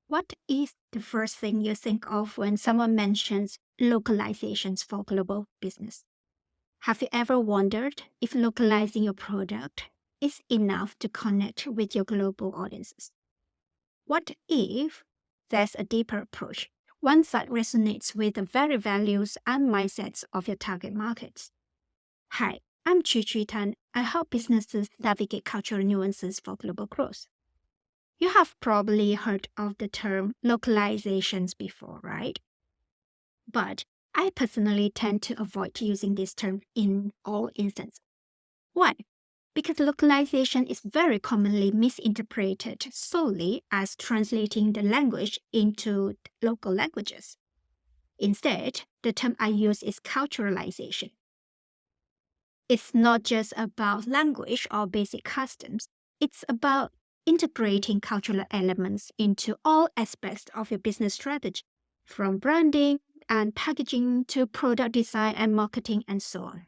What is the first thing you think of when someone mentions localizations for global business? Have you ever wondered if localizing your product is enough to connect with your global audiences? What if there's a deeper approach, one that resonates with the very values and mindsets of your target markets? Hi, I'm Chui Chui Tan. I help businesses navigate cultural nuances for global growth. You have probably heard of the term localizations before, right? But I personally tend to avoid using this term in all instances. Why? Because localization is very commonly misinterpreted solely as translating the language into local languages. Instead, the term I use is culturalization. It's not just about language or basic customs, it's about integrating cultural elements into all aspects of your business strategy, from branding and packaging to product design and marketing and so on.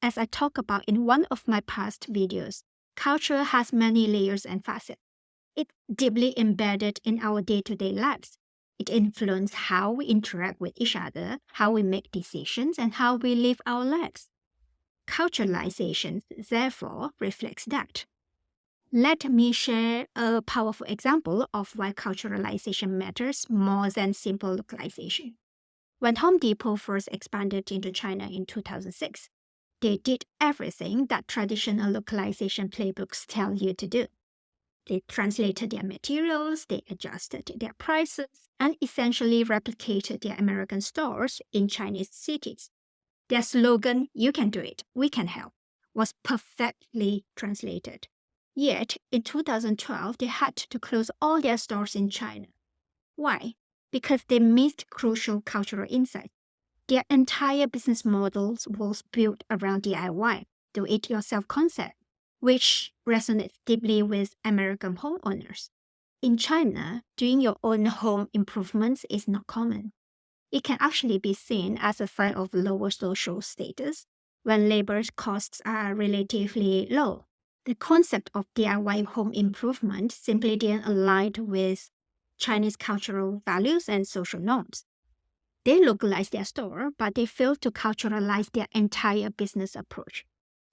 As I talk about in one of my past videos, culture has many layers and facets. It's deeply embedded in our day-to-day lives. It influences how we interact with each other, how we make decisions, and how we live our lives. Culturalization, therefore, reflects that. Let me share a powerful example of why culturalization matters more than simple localization. When Home Depot first expanded into China in 2006, they did everything that traditional localization playbooks tell you to do. They translated their materials, they adjusted their prices, and essentially replicated their American stores in Chinese cities. Their slogan, "You can do it, we can help," was perfectly translated. Yet, in 2012, they had to close all their stores in China. Why? Because they missed crucial cultural insights. Their entire business model was built around DIY, do-it-yourself concept, which resonates deeply with American homeowners. In China, doing your own home improvements is not common. It can actually be seen as a sign of lower social status when labor costs are relatively low. The concept of DIY home improvement simply didn't align with Chinese cultural values and social norms. They localized their store, but they failed to culturalize their entire business approach.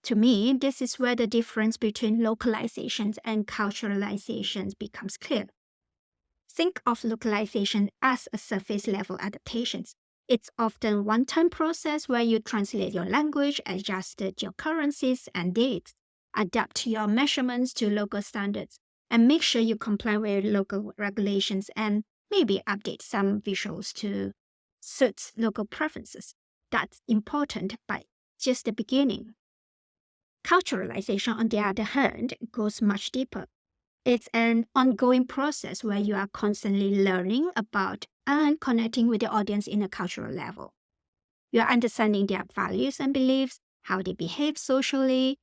To me, this is where the difference between localizations and culturalizations becomes clear. Think of localization as a surface-level adaptation. It's often a one-time process where you translate your language, adjust your currencies and dates, adapt your measurements to local standards, and make sure you comply with local regulations and maybe update some visuals to suit local preferences. That's important, but just the beginning. Culturalization, on the other hand, goes much deeper. It's an ongoing process where you are constantly learning about and connecting with the audience in a cultural level. You are understanding their values and beliefs, how they behave socially,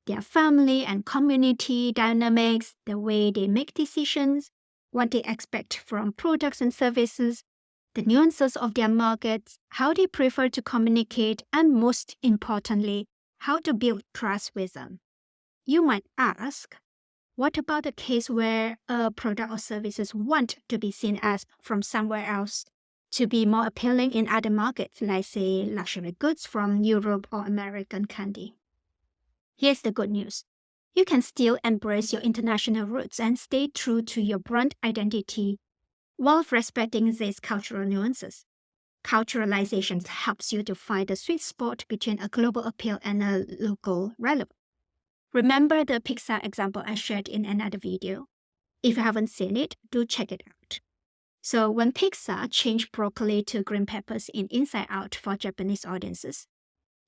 their family and community dynamics, the way they make decisions, what they expect from products and services, the nuances of their markets, how they prefer to communicate, and most importantly, how to build trust with them. You might ask, what about the case where a product or services want to be seen as from somewhere else to be more appealing in other markets, like say luxury goods from Europe or American candy? Here's the good news. You can still embrace your international roots and stay true to your brand identity while respecting these cultural nuances. Culturalization helps you to find the sweet spot between a global appeal and a local relevance. Remember the Pixar example I shared in another video? If you haven't seen it, do check it out. So when Pixar changed broccoli to green peppers in Inside Out for Japanese audiences,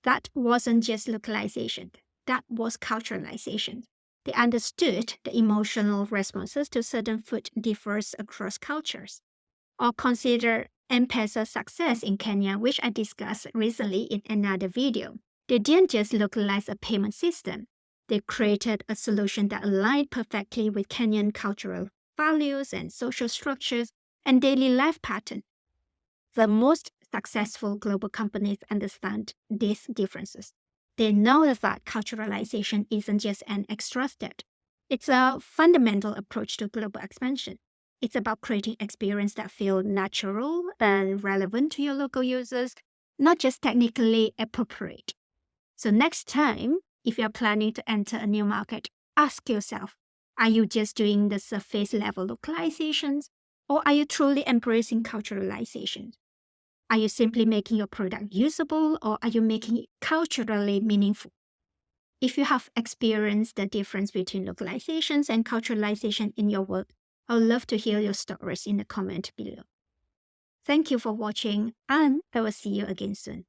that wasn't just localization, that was culturalization. They understood the emotional responses to certain food differs across cultures. Or consider M-Pesa's success in Kenya, which I discussed recently in another video. They didn't just localize a payment system. They created a solution that aligned perfectly with Kenyan cultural values and social structures and daily life patterns. The most successful global companies understand these differences. They know that culturalization isn't just an extra step. It's a fundamental approach to global expansion. It's about creating experience that feel natural and relevant to your local users, not just technically appropriate. So next time, if you're planning to enter a new market, ask yourself, are you just doing the surface level localizations, or are you truly embracing culturalization? Are you simply making your product usable, or are you making it culturally meaningful? If you have experienced the difference between localizations and culturalization in your work, I would love to hear your stories in the comment below. Thank you for watching, and I will see you again soon.